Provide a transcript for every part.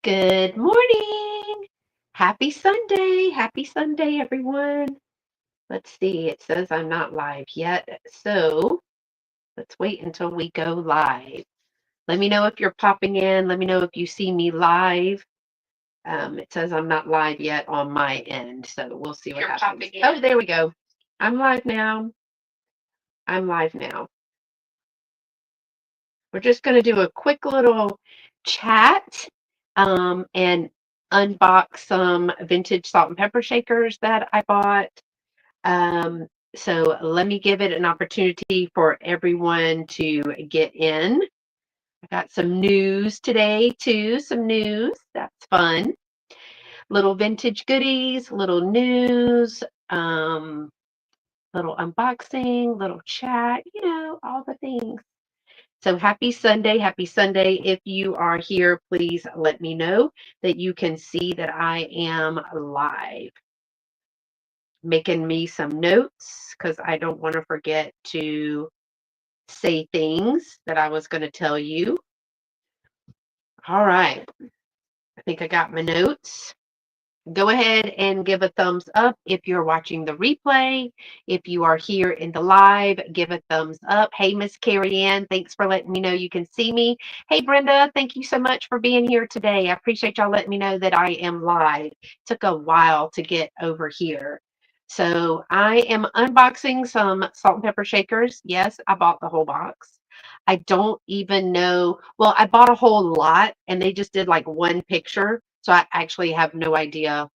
Good morning. Happy Sunday. Happy Sunday, everyone. Let's see. It says I'm not live yet. So let's wait until we go live. Let me know if you're popping in. Let me know if you see me live. It says I'm not live yet on my end. So we'll see what You're happens. popping Oh, in. there we go. I'm live now. I'm live now. We're just going to do a quick little chat and unbox some vintage salt and pepper shakers that I bought. Um, so let me give it an opportunity for everyone to get in. I got some news today too, some news. That's fun. Little vintage goodies, little news, little unboxing, little chat, all the things. So happy Sunday. Happy Sunday. If you are here, please let me know that you can see that I am live. Making me some notes because I don't want to forget to say things that I was going to tell you. All right. I think I got my notes. Go ahead and give a thumbs up if you're watching the replay. If you are here in the live, give a thumbs up. Hey, Miss Carrie Ann, thanks for letting me know you can see me. Hey, Brenda, thank you so much for being here today. I appreciate y'all letting me know that I am live. Took a while to get over here. So I am unboxing some salt and pepper shakers. Yes, I bought the whole box. I don't even know. Well, I bought a whole lot and they just did like one picture. So I actually have no idea.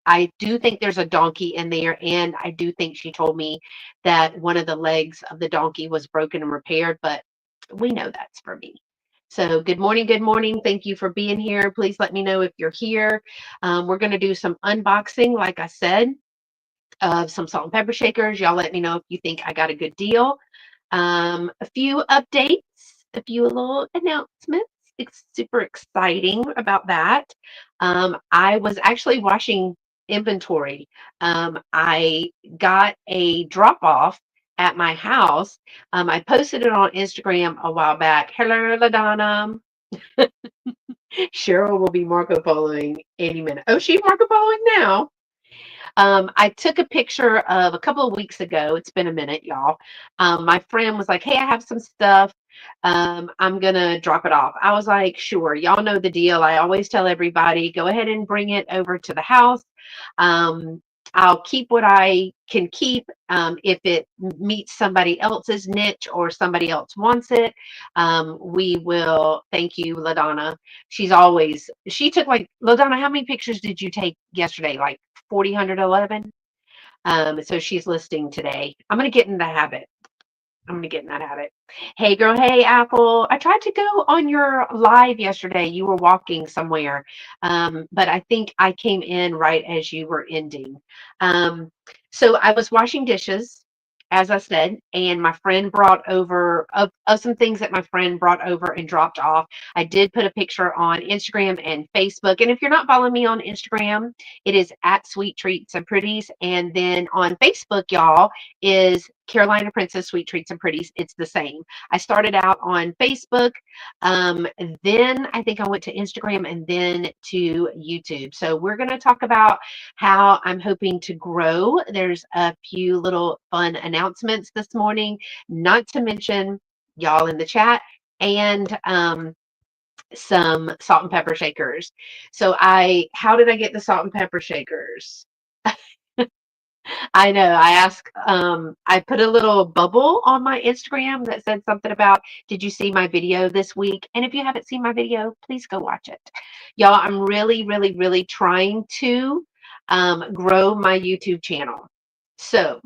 I do think there's a donkey in there, and I do think she told me that one of the legs of the donkey was broken and repaired, but we know that's for me. So, good morning. Good morning. Thank you for being here. Please let me know if you're here. We're going to do some unboxing, like I said, of some salt and pepper shakers. Y'all let me know if you think I got a good deal. A few updates, a few little announcements. It's super exciting about that. I was actually washing inventory. I got a drop off at my house. I posted it on Instagram a while back. Hello, LaDonna. Cheryl will be Marco Poloing any minute. Oh, she's Marco Poloing now. I took a picture of a couple of weeks ago. It's been a minute, y'all. My friend was like, "Hey, I have some stuff. I'm gonna drop it off." I was like, "Sure." Y'all know the deal. I always tell everybody, go ahead and bring it over to the house. Um, I'll keep what I can keep. If it meets somebody else's niche or somebody else wants it, we will. Thank you, LaDonna. She took like, LaDonna, how many pictures did you take yesterday? Like 4011. So she's listing today. I'm going to get in the habit. I'm going to get in that habit. Hey, girl. Hey, Apple. I tried to go on your live yesterday. You were walking somewhere, but I think I came in right as you were ending. Um, so I was washing dishes, as I said, and my friend brought over of some things that my friend brought over and dropped off. I did put a picture on Instagram and Facebook. And if you're not following me on Instagram, it is at Sweet Treats and Pretties. And then on Facebook, y'all, is Carolina Princess Sweet Treats and Pretties. It's the same. I started out on Facebook. Then I think I went to Instagram and then to YouTube. So we're going to talk about how I'm hoping to grow. There's a few little fun announcements this morning, not to mention y'all in the chat and some salt and pepper shakers. How did I get the salt and pepper shakers? I know. I put a little bubble on my Instagram that said something about, did you see my video this week? And if you haven't seen my video, please go watch it. Y'all, I'm really, really, really trying to grow my YouTube channel. So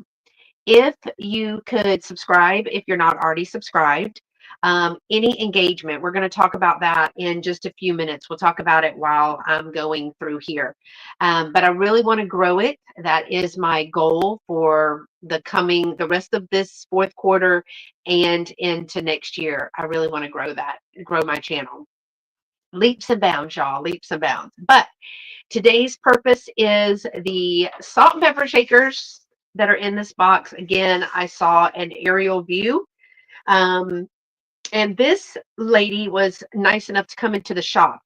if you could subscribe, if you're not already subscribed, any engagement, we're going to talk about that in just a few minutes. We'll talk about it while I'm going through here. But I really want to grow it. That is my goal for the rest of this fourth quarter and into next year. I really want to grow my channel. Leaps and bounds, y'all, leaps and bounds. But today's purpose is the salt and pepper shakers that are in this box. Again, I saw an aerial view. And this lady was nice enough to come into the shop.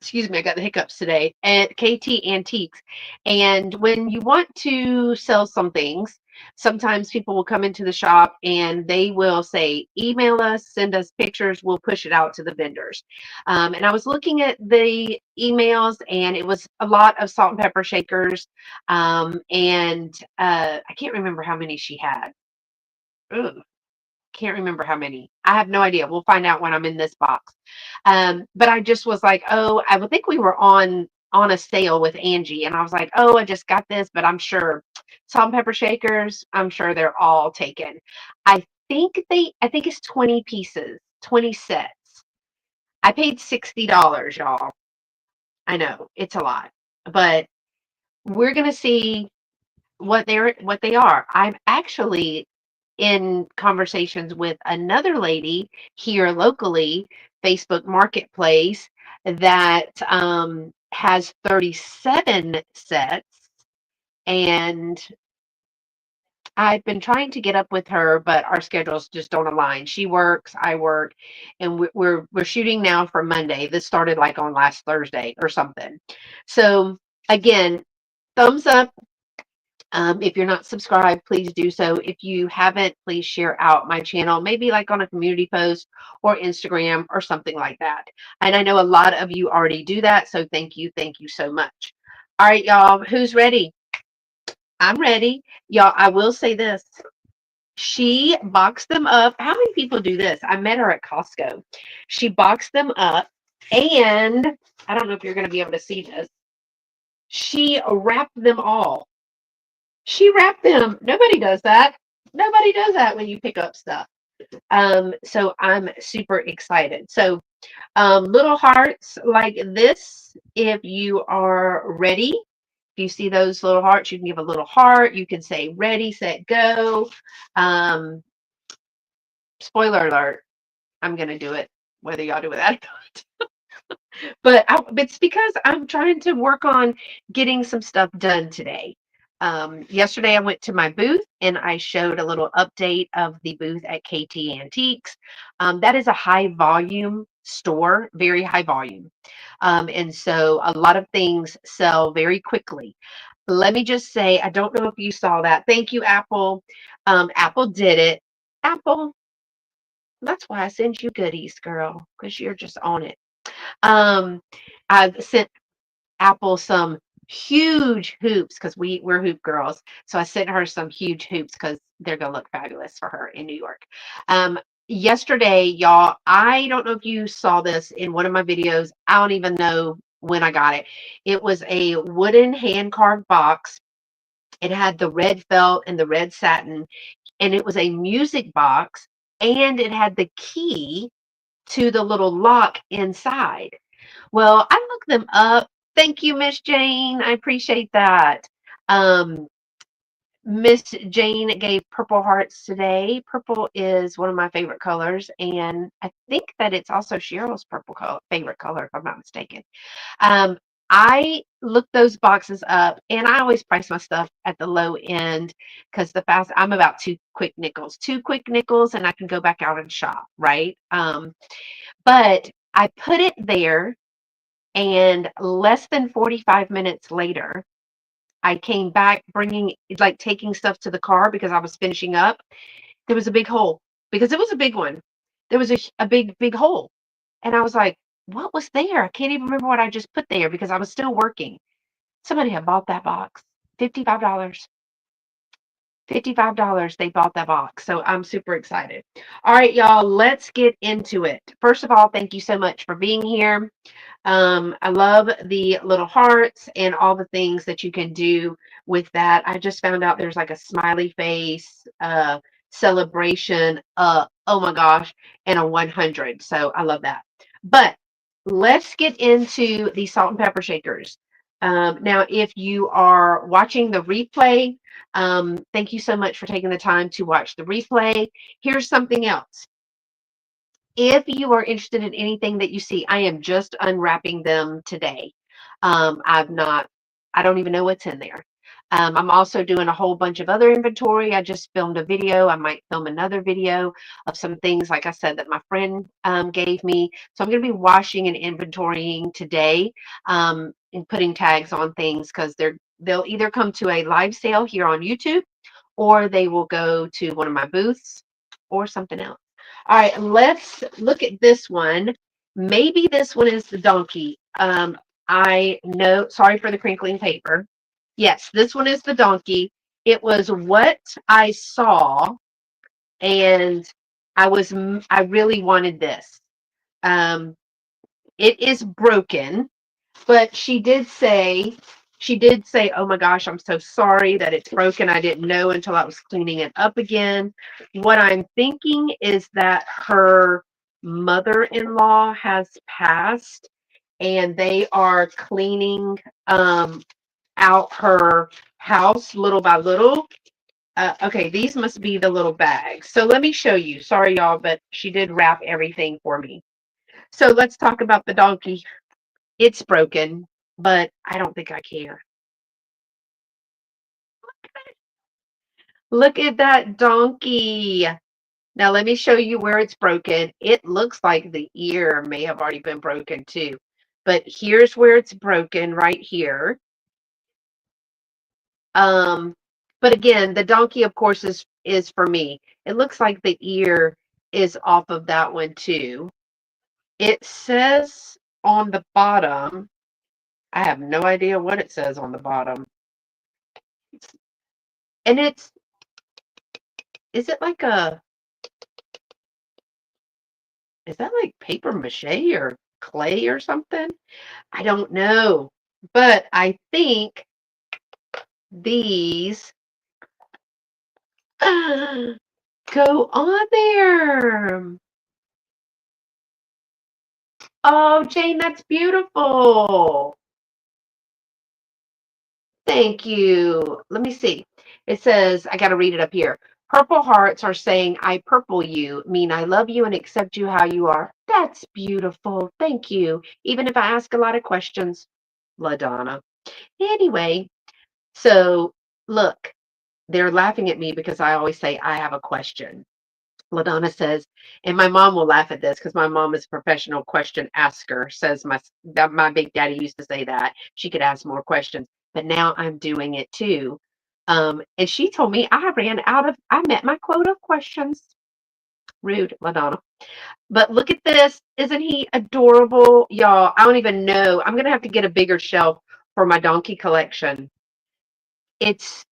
Excuse me, I got the hiccups today, at KT Antiques. And when you want to sell some things, sometimes people will come into the shop and they will say, email us, send us pictures, we'll push it out to the vendors. And I was looking at the emails, and it was a lot of salt and pepper shakers. And I can't remember how many she had. Ugh, can't remember how many. I have no idea. We'll find out when I'm in this box. But I just was like, oh, I would think we were on a sale with Angie, and I was like, oh, I just got this, but I'm sure salt and pepper shakers, I'm sure they're all taken. I think it's 20 pieces, 20 sets. I paid $60, y'all. I know it's a lot, but we're gonna see what they are. I'm actually in conversations with another lady here locally, Facebook Marketplace, that has 37 sets, and I've been trying to get up with her, but our schedules just don't align. She works, I work, and we're shooting now for Monday. This started like on last Thursday or something. So again, thumbs up. If you're not subscribed, please do so. If you haven't, please share out my channel, maybe like on a community post or Instagram or something like that. And I know a lot of you already do that, so thank you. Thank you so much. All right, y'all, who's ready? I'm ready. Y'all, I will say this. She boxed them up. How many people do this? I met her at Costco. She boxed them up, and I don't know if you're going to be able to see this. She wrapped them all. She wrapped them. Nobody does that. Nobody does that when you pick up stuff. So I'm super excited. So little hearts like this, if you are ready, if you see those little hearts, you can give a little heart. You can say ready, set, go. Um, Spoiler alert, I'm going to do it, whether y'all do it or not. But it's because I'm trying to work on getting some stuff done today. Yesterday, I went to my booth and I showed a little update of the booth at KT Antiques. That is a high volume store, very high volume. And so a lot of things sell very quickly. Let me just say, I don't know if you saw that. Thank you, Apple. Apple did it. Apple, that's why I send you goodies, girl, because you're just on it. Um, I sent Apple some huge hoops because we're hoop girls. So I sent her some huge hoops because they're gonna look fabulous for her in New York. Yesterday, y'all, I don't know if you saw this in one of my videos. I don't even know when I got it. It was a wooden hand carved box. It had the red felt and the red satin, and it was a music box, and it had the key to the little lock inside. Well, I looked them up. Thank you, Miss Jane. I appreciate that. Um, Miss Jane gave purple hearts today. Purple is one of my favorite colors, and I think that it's also Cheryl's favorite color, if I'm not mistaken. Um, I looked those boxes up, and I always price my stuff at the low end because I'm about two quick nickels, and I can go back out and shop, right? But I put it there, and less than 45 minutes later, I came back taking stuff to the car because I was finishing up. There was a big hole because it was a big one. There was a big, big hole. And I was like, what was there? I can't even remember what I just put there because I was still working. Somebody had bought that box. $55. $55 they bought that box. So I'm super excited. All right, y'all, let's get into it. First of all, thank you so much for being here. I love the little hearts and all the things that you can do with that. I just found out there's like a smiley face, celebration, oh my gosh, and a 100. So I love that. But let's get into the salt and pepper shakers. Now, if you are watching the replay, thank you so much for taking the time to watch the replay. Here's something else. If you are interested in anything that you see, I am just unwrapping them today. I don't even know what's in there. I'm also doing a whole bunch of other inventory. I just filmed a video. I might film another video of some things, like I said, that my friend gave me. So I'm going to be washing and inventorying today, and putting tags on things, because they'll either come to a live sale here on YouTube, or they will go to one of my booths or something else. All right, let's look at this one. Maybe this one is the donkey. I know, sorry for the crinkling paper. Yes, this one is the donkey. It was what I saw, and I really wanted this. Um, it is broken, but she did say, "Oh my gosh, I'm so sorry that it's broken. I didn't know until I was cleaning it up again." What I'm thinking is that her mother-in-law has passed, and they are cleaning out her house little by little. Okay, these must be the little bags. So let me show you. Sorry, y'all, but she did wrap everything for me. So let's talk about the donkey. It's broken, but I don't think I care. Look at that donkey. Now let me show you where it's broken. It looks like the ear may have already been broken too. But here's where it's broken, right here. Um, but again, the donkey, of course, is for me. It looks like the ear is off of that one too. It says on the bottom, I have no idea what it says on the bottom. And is it like is that like paper mache or clay or something? I don't know. But I think these go on there. Oh, Jane, that's beautiful. Thank you. Let me see. It says, I got to read it up here. Purple hearts are saying, I purple you, mean I love you and accept you how you are. That's beautiful. Thank you. Even if I ask a lot of questions, LaDonna. Anyway, so look, they're laughing at me because I always say, I have a question. LaDonna says, and my mom will laugh at this because my mom is a professional question asker. Says my big daddy used to say that she could ask more questions, but now I'm doing it too. And she told me I met my quota of questions. Rude, LaDonna. But look at this. Isn't he adorable? Y'all, I don't even know. I'm going to have to get a bigger shelf for my donkey collection. It's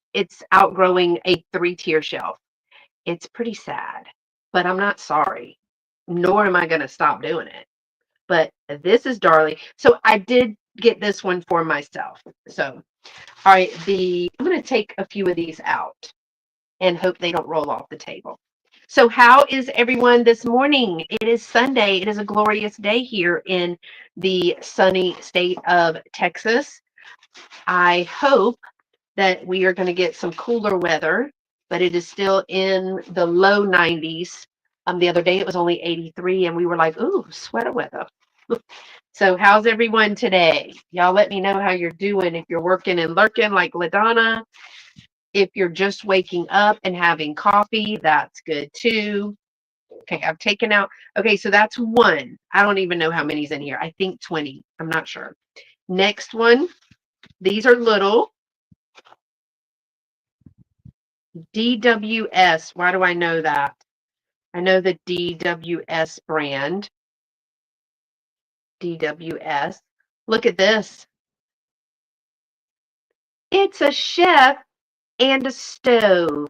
outgrowing a 3-tier shelf. It's pretty sad, but I'm not sorry, nor am I going to stop doing it. But this is darling. So I did get this one for myself. So, all right, I'm going to take a few of these out and hope they don't roll off the table. So, how is everyone this morning? It is Sunday. It is a glorious day here in the sunny state of Texas. I hope that we are going to get some cooler weather, but it is still in the low 90s. The other day it was only 83, and we were like, ooh, sweater weather. So, how's everyone today? Y'all let me know how you're doing. If you're working and lurking like LaDonna, if you're just waking up and having coffee, that's good too. Okay, I've taken out. Okay, so that's one. I don't even know how many's in here. I think 20. I'm not sure. Next one. These are little. DWS. Why do I know that? I know the DWS brand. DWS. Look at this. It's a chef and a stove.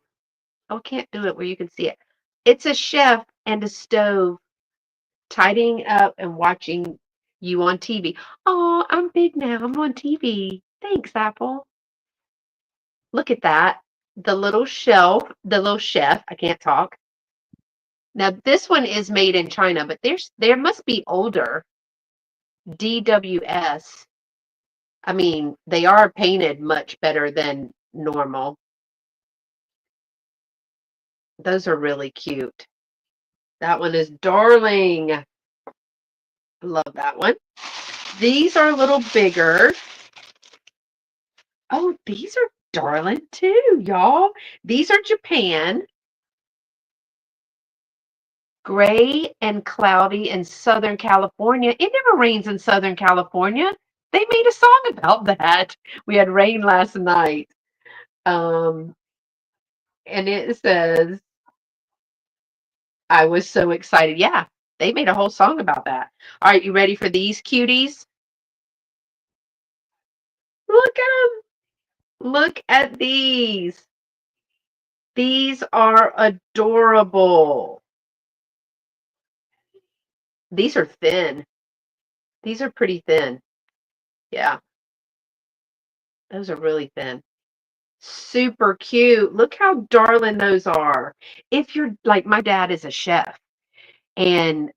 Oh, I can't do it where you can see it. It's a chef and a stove tidying up and watching you on TV. Oh, I'm big now. I'm on TV. Thanks, Apple. Look at that. The little shelf, the little chef. I can't talk. Now this one is made in China, but there must be older. DWS. I mean, they are painted much better than normal. Those are really cute. That one is darling. I love that one. These are a little bigger. Oh, these are darling too, y'all. These are Japan, gray and cloudy in Southern California. It never rains in Southern California. They made a song about that. We had rain last night. Um, and it says, I was so excited. Yeah, they made a whole song about that. All right, you ready for these cuties? Look at them. Look at these. These are adorable. These are thin. These are pretty thin. Yeah, those are really thin. Super cute. Look how darling those are. If you're like my dad is a chef and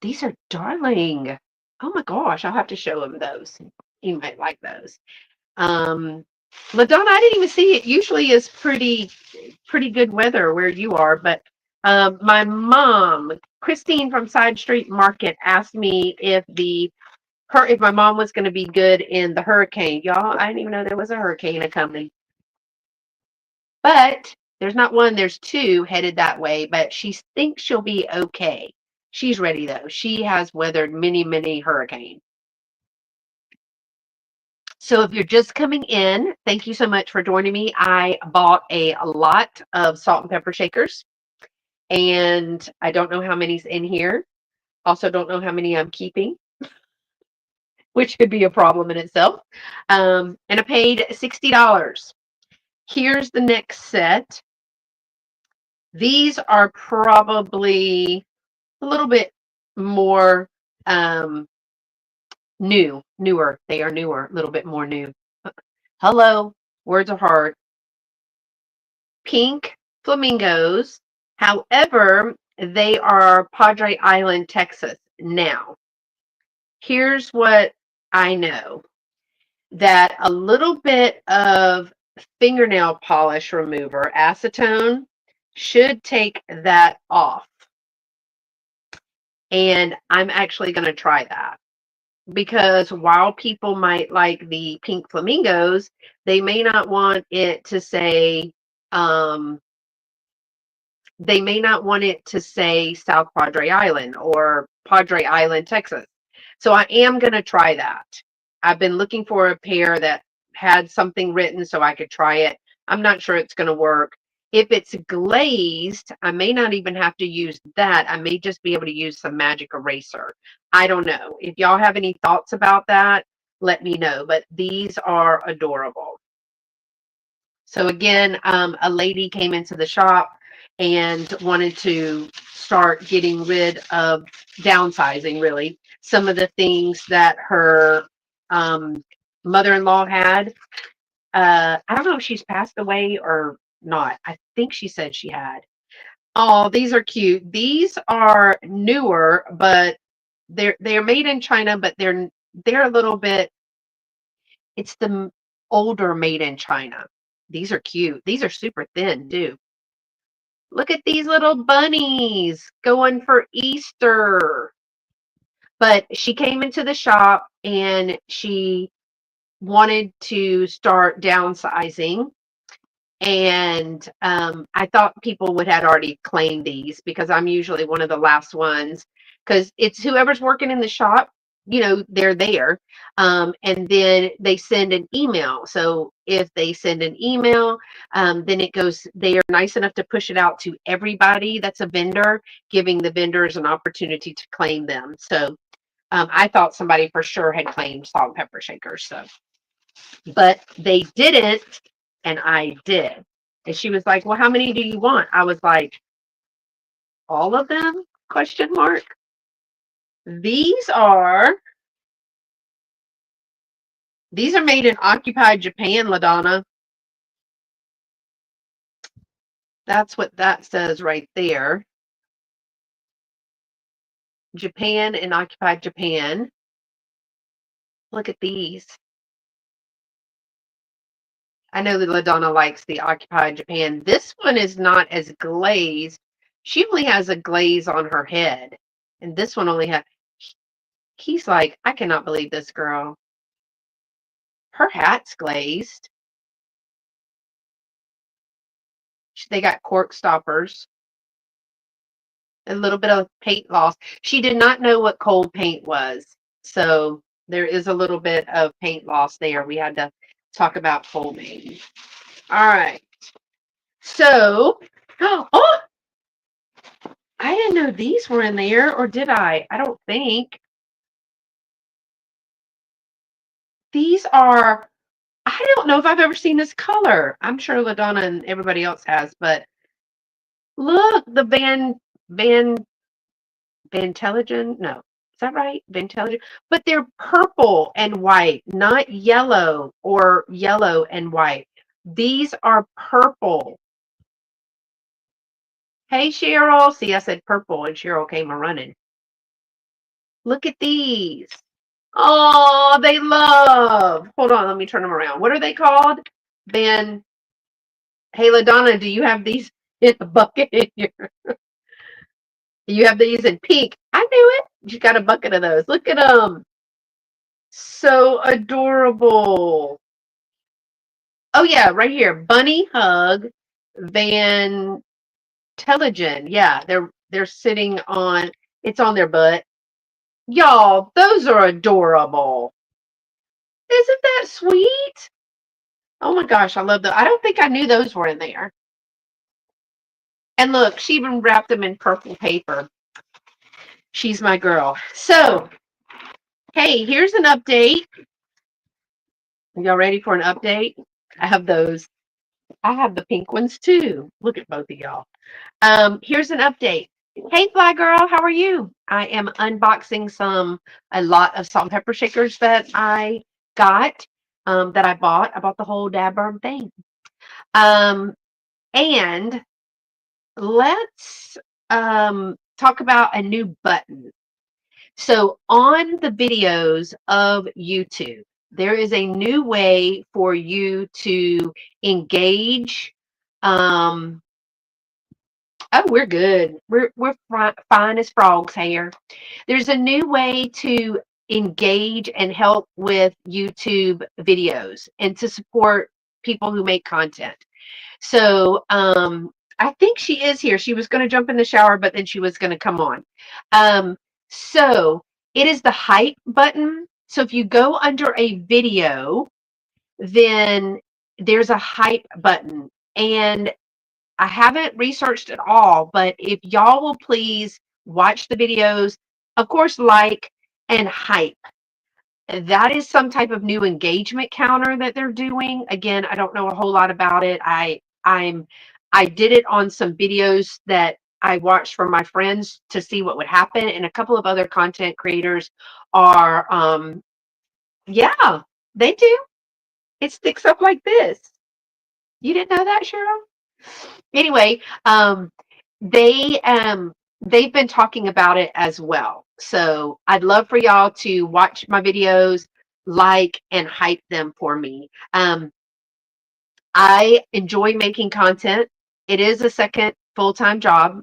these are darling. Oh my gosh, I'll have to show him those. He might like those. Um LaDonna, I didn't even see it. Usually is pretty good weather where you are, but my mom, Christine from Side Street Market, asked me if my mom was going to be good in the hurricane. Y'all, I didn't even know there was a hurricane coming. But there's not one, there's two headed that way, but she thinks she'll be okay. She's ready though. She has weathered many, many hurricanes. So if you're just coming in, thank you so much for joining me. I bought a lot of salt and pepper shakers, and I don't know how many's in here. Also, don't know how many I'm keeping, which could be a problem in itself. And I paid $60. Here's the next set. These are probably a little bit more newer. They are newer, a little bit more new. Hello, words are hard. Pink flamingos. However, they are Padre Island, Texas. Now, here's what I know, that a little bit of fingernail polish remover, acetone, should take that off. And I'm actually going to try that because while people might like the pink flamingos, they may not want it to say um, South Padre Island or Padre Island, Texas. So I am going to try that. I've been looking for a pair that had something written so I could try it. I'm not sure it's going to work. If it's glazed, I may not even have to use that. I may just be able to use some magic eraser. I don't know. If y'all have any thoughts about that, let me know. But these are adorable. So again, a lady came into the shop and wanted to start getting rid of downsizing, really, some of the things that her um, mother-in-law had. I don't know if she's passed away or not. I think she said she had. Oh, these are cute. These are newer, but they're made in China, but they're a little bit. It's the older made in China. These are cute. These are super thin too. Look at these little bunnies going for Easter. But she came into the shop and she wanted to start downsizing. And I thought people would have already claimed these because I'm usually one of the last ones because it's whoever's working in the shop, they're there. And then they send an email. So if they send an email, then they are nice enough to push it out to everybody that's a vendor, giving the vendors an opportunity to claim them. So I thought somebody for sure had claimed salt and pepper shakers. So but they didn't, and I did. And she was like, well, how many do you want? I was like, all of them? Question mark. These are made in occupied Japan, LaDonna. That's what that says right there. Japan and occupied Japan. Look at these. I know that LaDonna likes the occupied Japan. This one is not as glazed. She only has a glaze on her head. And this one only has, he's like, I cannot believe this girl. Her hat's glazed. They got cork stoppers, a little bit of paint loss. She did not know what cold paint was. So there is a little bit of paint loss there. We had to talk about foaming. All right. So, oh, I didn't know these were in there, or did I? I don't think. These are, I don't know if I've ever seen this color. I'm sure LaDonna and everybody else has, but look, the Vantelligen. No, is that right? Vantelligen. But they're purple and white, not yellow or yellow and white. These are purple. Hey, Cheryl. See, I said purple and Cheryl came a running. Look at these. Oh, they love. Hold on, let me turn them around. What are they called? Van. Hey, LaDonna, do you have these in a bucket in your? You have these in pink. I knew it. You got a bucket of those. Look at them. So adorable. Oh yeah, right here. Bunny Hug Van Telligen. Yeah, they're sitting on, it's on their butt. Y'all, those are adorable. Isn't that sweet? Oh my gosh, I love those. I don't think I knew those were in there. And look, she even wrapped them in purple paper. She's my girl. So, hey, here's an update. Y'all ready for an update? I have those. I have the pink ones too. Look at both of y'all. Here's an update. Hey, Fly Girl, how are you? I am unboxing a lot of salt and pepper shakers that I got, that I bought. I bought the whole dabburn thing. And let's talk about a new button. So on the videos of YouTube, there is a new way for you to engage. Oh, we're good. We're fine as frogs here. There's a new way to engage and help with YouTube videos and to support people who make content. So I think she is here. She was going to jump in the shower, but then she was going to come on. So it is the hype button. So if you go under a video, then there's a hype button. And I haven't researched it all, but if y'all will please watch the videos, of course, like and hype. That is some type of new engagement counter that they're doing. Again, I don't know a whole lot about it. I did it on some videos that I watched from my friends to see what would happen, and a couple of other content creators are yeah, they do. It sticks up like this. You didn't know that, Cheryl? Anyway, they they've been talking about it as well. So I'd love for y'all to watch my videos, like and hype them for me. I enjoy making content. It is a second full-time job,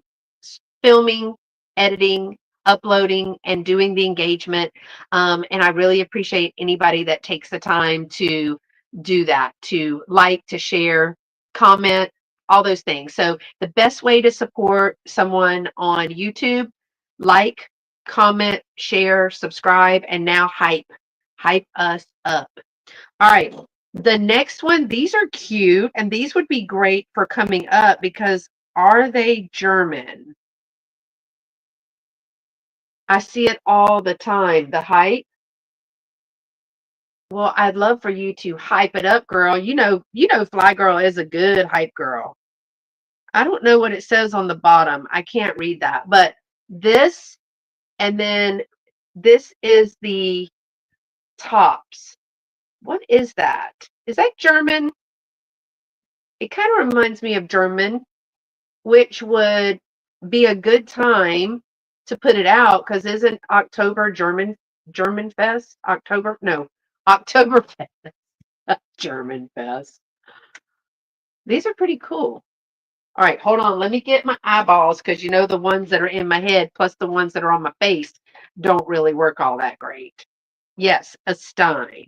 filming, editing, uploading, and doing the engagement. And I really appreciate anybody that takes the time to do that, to like, to share, comment, all those things. So the best way to support someone on YouTube, like, comment, share, subscribe, and now hype us up. All right. The next one, these are cute, and these would be great for coming up because are they German? I see it all the time. The hype. Well, I'd love for you to hype it up, girl. Fly Girl is a good hype girl. I don't know what it says on the bottom. I can't read that. But this, and then this is the tops. What is that? Is that German? It kind of reminds me of German, which would be a good time to put it out because isn't October German Fest? October? No, October Fest. German Fest. These are pretty cool. All right, hold on. Let me get my eyeballs because the ones that are in my head plus the ones that are on my face don't really work all that great. Yes, a Stein.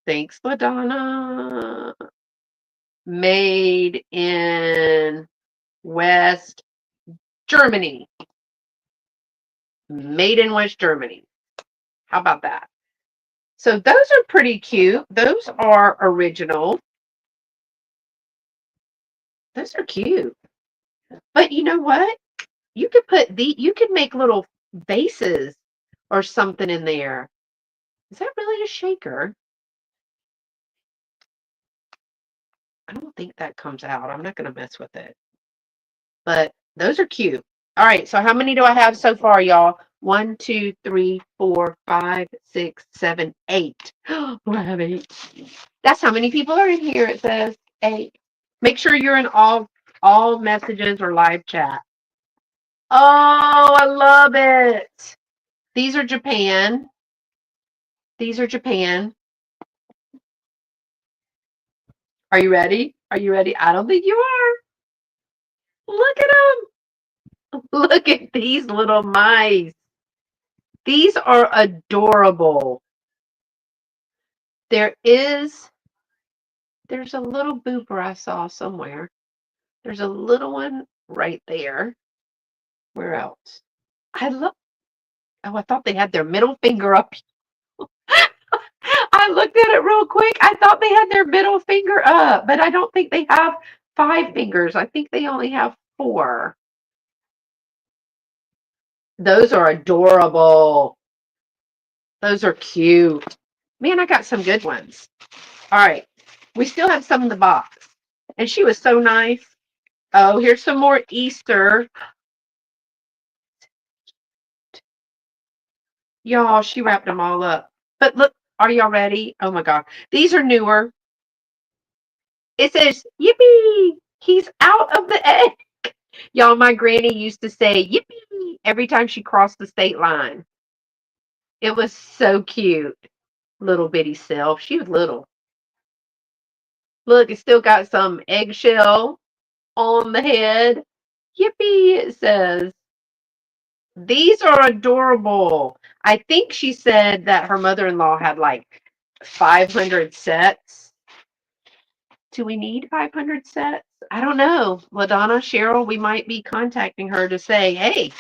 Thanks, LaDonna. Made in West Germany. Made in West Germany. How about that? So those are pretty cute. Those are original. Those are cute. But you know what? You could make little vases or something in there. Is that really a shaker? I don't think that comes out. I'm not going to mess with it. But those are cute. All right. So how many do I have so far, y'all? 1, 2, 3, 4, 5, 6, 7, 8. Oh, I have 8. That's how many people are in here. It says 8. Make sure you're in all messages or live chat. Oh, I love it. These are Japan. These are Japan. Are you ready? Are you ready? I don't think you are. Look at them. Look at these little mice. These are adorable. There's a little booper I saw somewhere. There's a little one right there. Where else? I look. Oh, I thought they had their middle finger up. I looked at it real quick. I thought they had their middle finger up, but I don't think they have 5 fingers. I think they only have 4. Those are adorable. Those are cute. Man, I got some good ones. All right. We still have some in the box. And she was so nice. Oh, here's some more Easter. Y'all, she wrapped them all up. But look, are y'all ready? Oh my God. These are newer. It says, yippee, he's out of the egg. Y'all, my granny used to say, yippee, every time she crossed the state line. It was so cute. Little bitty self. She was little. Look, it's still got some eggshell on the head. Yippee, it says. These are adorable. I think she said that her mother-in-law had like 500 sets. Do we need 500 sets? I don't know. LaDonna, Cheryl, we might be contacting her to say, hey,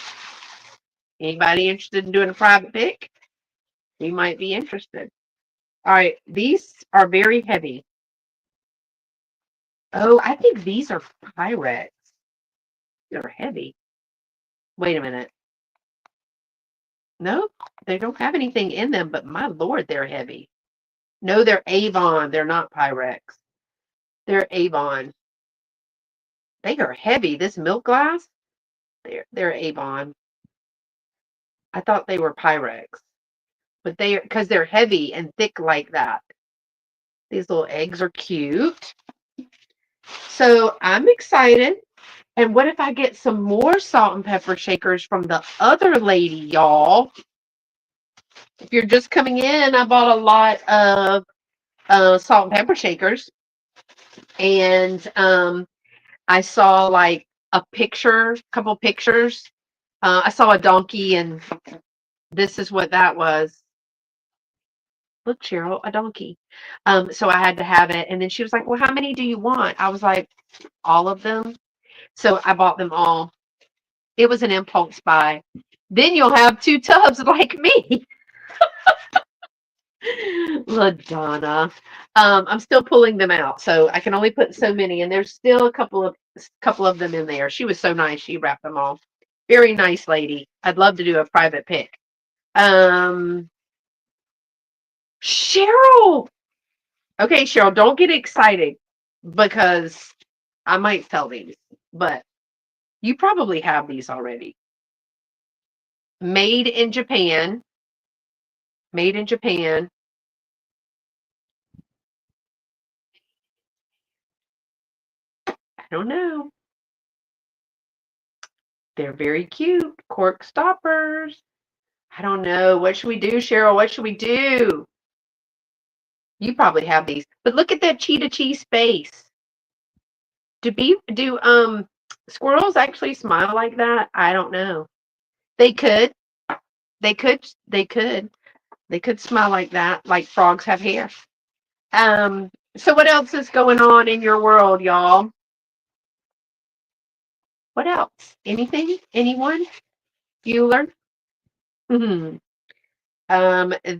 anybody interested in doing a private pick? We might be interested. All right, these are very heavy. Oh, I think these are Pyrex. They're heavy. Wait a minute. Nope, they don't have anything in them, but my Lord, they're heavy. No, they're Avon. They're not Pyrex. They're Avon. They are heavy. This milk glass, they're Avon. I thought they were Pyrex, but because they're heavy and thick like that. These little eggs are cute. So I'm excited. And what if I get some more salt and pepper shakers from the other lady, y'all? If you're just coming in, I bought a lot of salt and pepper shakers. And I saw like a couple pictures. I saw a donkey, and this is what that was. Look, Cheryl, a donkey. So I had to have it. And then she was like, well, how many do you want? I was like, all of them. So I bought them all. It was an impulse buy. Then you'll have 2 tubs like me. LaDonna. I'm still pulling them out, so I can only put so many, and there's still a couple of them in there. She was so nice. She wrapped them all. Very nice lady. I'd love to do a private pick. Cheryl. Okay, Cheryl, don't get excited because I might sell these, but you probably have these already. Made in Japan. Made in Japan. I don't know. They're very cute. Cork stoppers. I don't know. What should we do, Cheryl? What should we do? You probably have these. But look at that cheetah cheese face. Do squirrels actually smile like that? I don't know. They could. They could. They could. They could smile like that, like frogs have hair. So what else is going on in your world, y'all? What else? Anything? Anyone? Bueller? Hmm.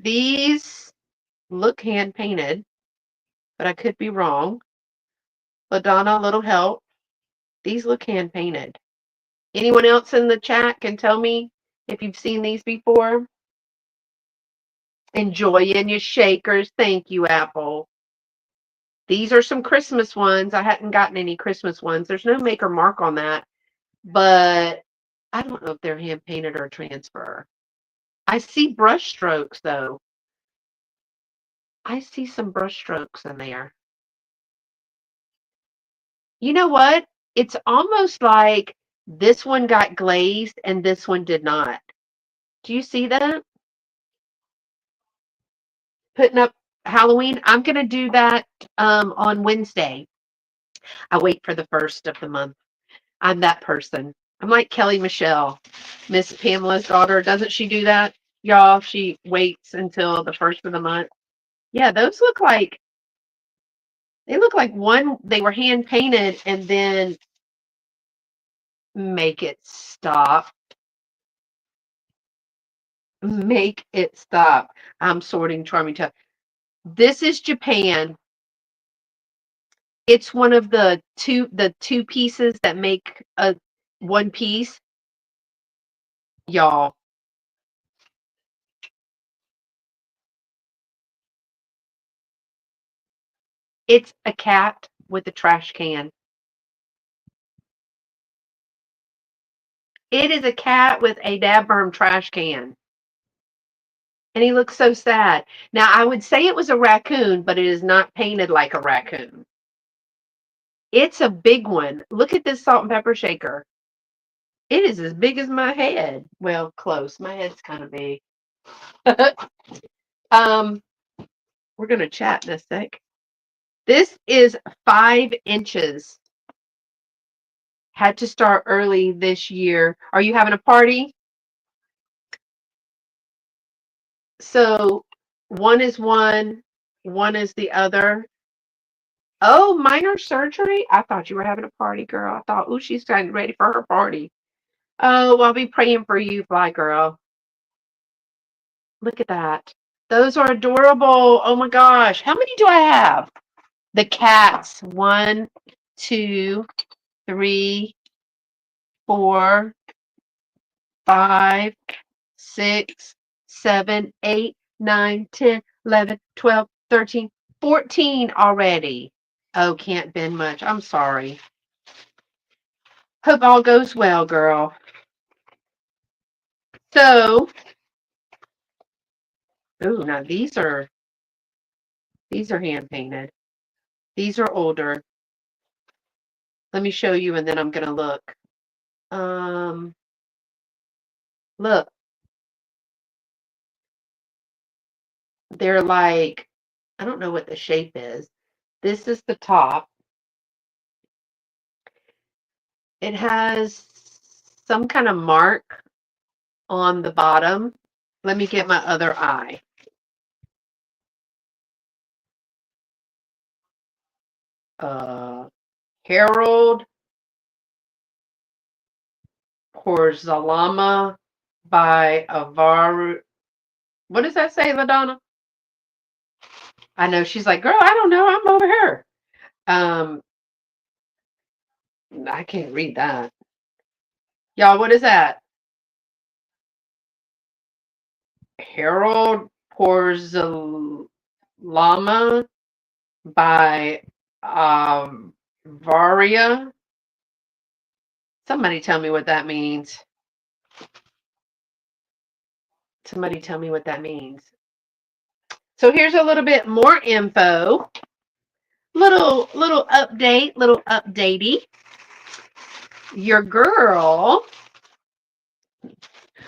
These look hand painted, but I could be wrong. LaDonna, little help. These look hand painted. Anyone else in the chat can tell me if you've seen these before? Enjoying your shakers. Thank you, Apple. These are some Christmas ones. I hadn't gotten any Christmas ones. There's no make or mark on that, but I don't know if they're hand painted or transfer. I see brush strokes though. I see some brush strokes in there. You know what? It's almost like this one got glazed and this one did not. Do you see that? Putting up Halloween. I'm going to do that on Wednesday. I wait for the first of the month. I'm that person. I'm like Kelly Michelle, Miss Pamela's daughter. Doesn't she do that? Y'all, she waits until the first of the month. Yeah, those look like one, they were hand painted and then make it stop. Make it stop. I'm sorting Charming Tub. This is Japan. It's one of the two pieces that make a one piece. Y'all, it's a cat with a trash can. It is a cat with a dadburm trash can. And he looks so sad. Now, I would say it was a raccoon, but it is not painted like a raccoon. It's a big one. Look at this salt and pepper shaker. It is as big as my head. Well, close. My head's kind of big. um, we're gonna chat in a sec. This is 5 inches. Had to start early this year. Are you having a party? So one is one is the other. Oh, minor surgery? I thought you were having a party, girl. I thought, oh, she's getting ready for her party. Oh, I'll be praying for you, Fly Girl. Look at that. Those are adorable. Oh my gosh. How many do I have? The cats. 1, 2, 3, 4, 5, 6, 7, 8, 9, 10, 11, 12, 13, 14 already. Oh, can't bend much. I'm sorry. Hope all goes well, girl. So, ooh, now these are hand painted. These are older. Let me show you and then I'm gonna look. Um, look, they're like, I don't know what the shape is. This is the top. It has some kind of mark on the bottom. Let me get my other eye. Harold Porzalama by Avaru. What does that say, LaDonna? I know she's like, girl, I don't know. I'm over here. Um, I can't read that. Y'all, what is that? Harold Porzalama by Varia. Somebody tell me what that means. Somebody tell me what that means. So here's a little bit more info. Little update, little updatey.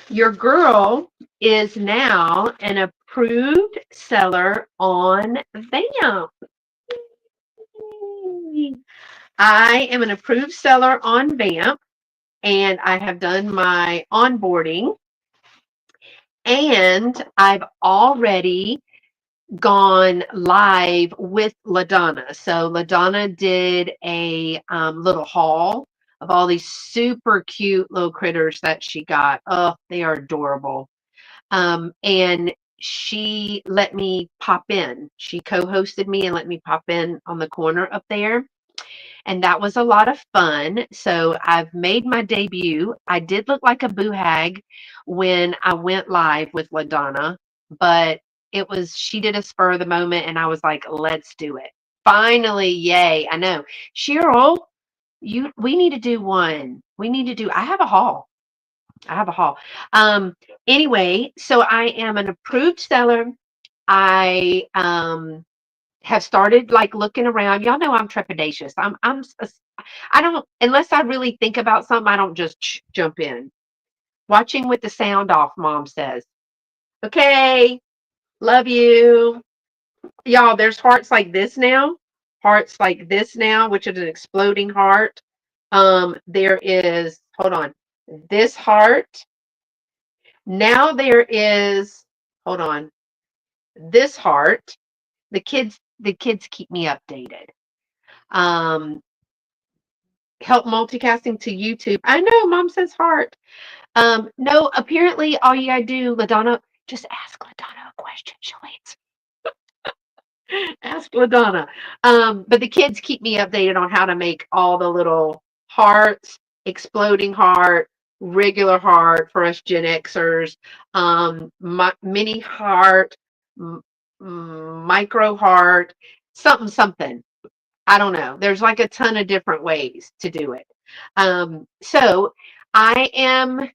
Your girl is now an approved seller on Vamp. I am an approved seller on Vamp, and I have done my onboarding, and I've already gone live with LaDonna. So LaDonna did a little haul of all these super cute little critters that she got. Oh, they are adorable. And she let me pop in. She co-hosted me and let me pop in on the corner up there. And that was a lot of fun. So I've made my debut. I did look like a boo hag when I went live with LaDonna, but she did a spur of the moment and I was like, let's do it. Finally, yay. I know. Cheryl, we need to do one. I have a haul. I have a haul. Um, anyway, so I am an approved seller. I have started like looking around. Y'all know I'm trepidatious. I don't, unless I really think about something, I don't just jump in. Watching with the sound off, mom says. Okay, love you. Y'all, there's hearts like this now. Hearts like this now, which is an exploding heart. There is, hold on, this heart. Now there is, hold on, this heart. The kids keep me updated. Um, help multicasting to YouTube. I know, mom says heart. No, apparently all you gotta do, LaDonna, just ask LaDonna a question. She'll answer. Ask LaDonna. But the kids keep me updated on how to make all the little hearts, exploding heart, regular heart for us Gen Xers, mini heart, micro heart, something, something. I don't know. There's like a ton of different ways to do it. So I am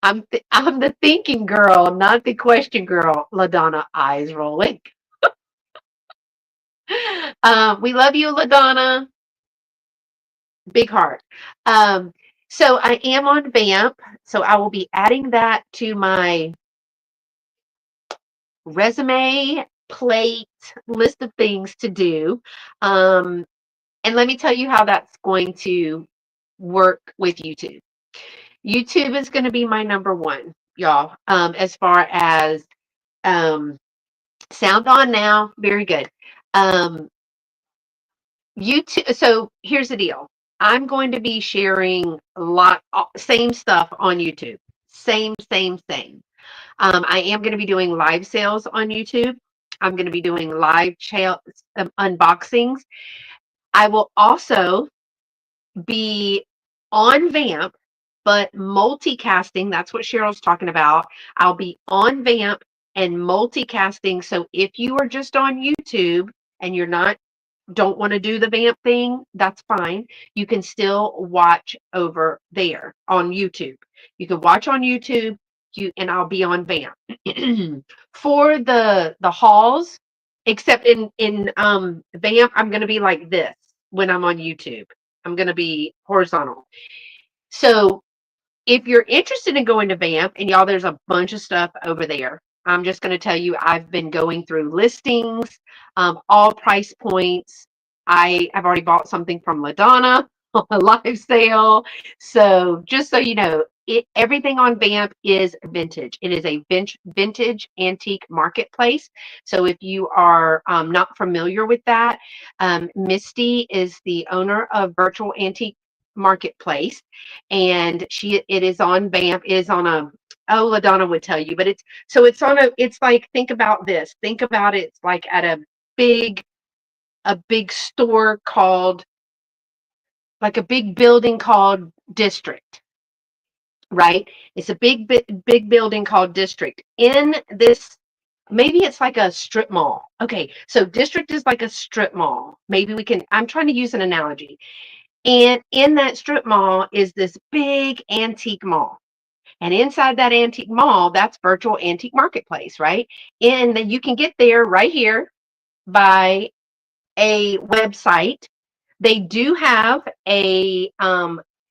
I'm the thinking girl, not the question girl. LaDonna, eyes rolling. We love you, LaDonna. Big heart. Um, so I am on Vamp. So I will be adding that to my resume plate list of things to do. And let me tell you how that's going to work with YouTube. YouTube is going to be my number one, y'all, as far as um, sound on now. Very good. Um, YouTube. So here's the deal. I'm going to be sharing a lot, same stuff on YouTube. Same, same, same. I am going to be doing live sales on YouTube. I'm going to be doing live unboxings. I will also be on Vamp, but multicasting. That's what Cheryl's talking about. I'll be on Vamp and multicasting. So if you are just on YouTube and don't want to do the Vamp thing, that's fine. You can still watch over there on YouTube. You can watch on YouTube, and I'll be on Vamp. For the hauls, except in Vamp, I'm going to be like this when I'm on YouTube. I'm going to be horizontal. So if you're interested in going to Vamp, and y'all, there's a bunch of stuff over there. I'm just going to tell you, I've been going through listings, all price points. I have already bought something from LaDonna on a live sale. So just so you know, everything on Vamp is vintage. It is a vintage antique marketplace. So if you are not familiar with that, Misty is the owner of Virtual Antique Marketplace, and it is on Vamp. It is on a, oh, LaDonna would tell you, but it's like, think about this. Think about it's like at big a big store called, like a big building called District, right? It's a big building called District. In this, maybe it's like a strip mall. Okay, so District is like a strip mall. Maybe I'm trying to use an analogy. And in that strip mall is this big antique mall. And inside that antique mall, that's Virtual Antique Marketplace, right? And then you can get there right here by a website. They do have a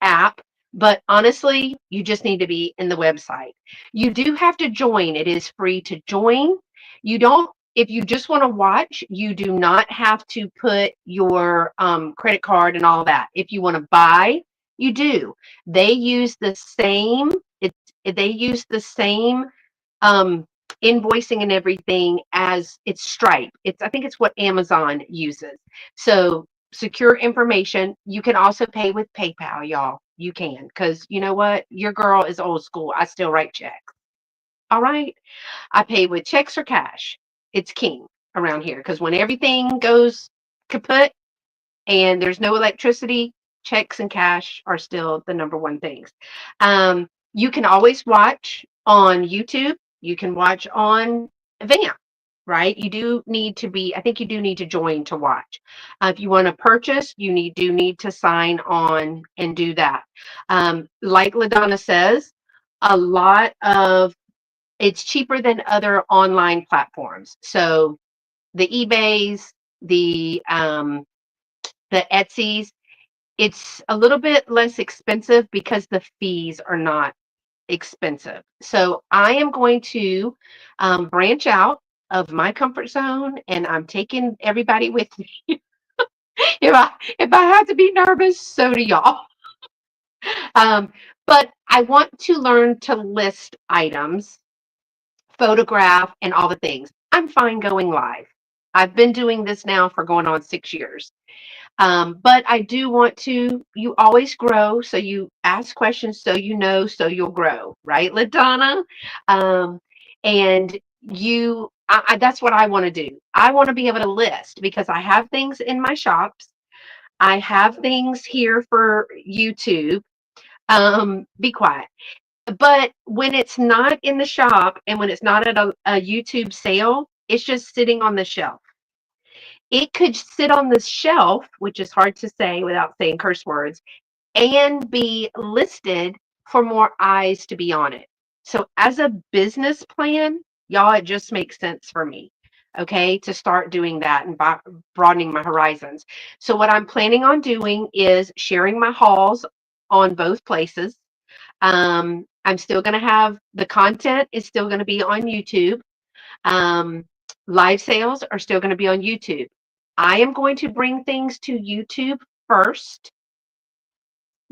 app, but honestly, you just need to be in the website. You do have to join. It is free to join. You don't, if you just want to watch, you do not have to put your credit card and all that. If you want to buy, you do. They use the same. They use the same invoicing and everything as it's Stripe. I think it's what Amazon uses. So secure information. You can also pay with PayPal, y'all. You can, because you know what? Your girl is old school. I still write checks. All right. I pay with checks or cash. It's king around here because when everything goes kaput and there's no electricity, checks and cash are still the number one things. You can always watch on YouTube. You can watch on Vamp, right? You do need to be, I think you do need to join to watch. If you want to purchase, do need to sign on and do that. Like LaDonna says, a lot of it's cheaper than other online platforms. So the eBays, the Etsy's, it's a little bit less expensive because the fees are not expensive. So I am going to branch out of my comfort zone, and I'm taking everybody with me. If I have to be nervous, so do y'all. Um, but I want to learn to list items, photograph, and all the things. I'm fine going live. I've been doing this now for going on 6 years. But I do want to, you always grow. So you ask questions so you know, so you'll grow, right, LaDonna? Um, and that's what I want to do. I want to be able to list because I have things in my shops. I have things here for YouTube. Be quiet. But when it's not in the shop and when it's not at a YouTube sale, it's just sitting on the shelf. It could sit on the shelf, which is hard to say without saying curse words, and be listed for more eyes to be on it. So, as a business plan, y'all, it just makes sense for me, okay, to start doing that and broadening my horizons. So, what I'm planning on doing is sharing my hauls on both places. I'm still going to have the content is still going to be on YouTube. Um, Live sales are still going to be on YouTube. I am going to bring things to YouTube first,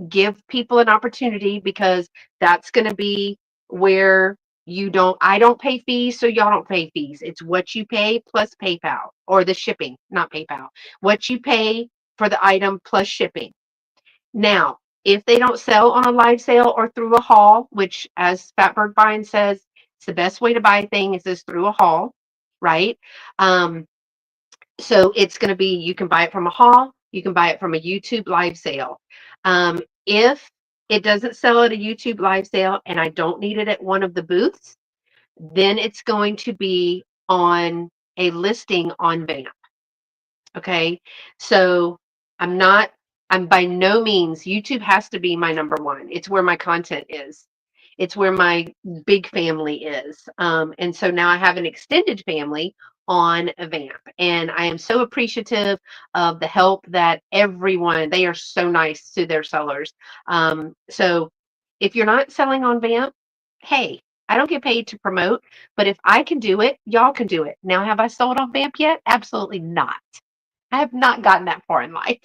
give people an opportunity because that's going to be where I don't pay fees, so y'all don't pay fees. It's what you pay plus PayPal or the shipping, not PayPal. What you pay for the item plus shipping. Now, if they don't sell on a live sale or through a haul, which as Fatberg Buying says, it's the best way to buy things is through a haul, right? Um, so it's going to be, you can buy it from a haul, you can buy it from a YouTube live sale. If it doesn't sell at a YouTube live sale and I don't need it at one of the booths, then it's going to be on a listing on Vamp. Okay. So I'm not, I'm by no means, YouTube has to be my number one. It's where my content is. It's where my big family is. And so now I have an extended family on Vamp. And I am so appreciative of the help that everyone, they are so nice to their sellers. So if you're not selling on Vamp, hey, I don't get paid to promote, but if I can do it, y'all can do it. Now, have I sold on Vamp yet? Absolutely not. I have not gotten that far in life.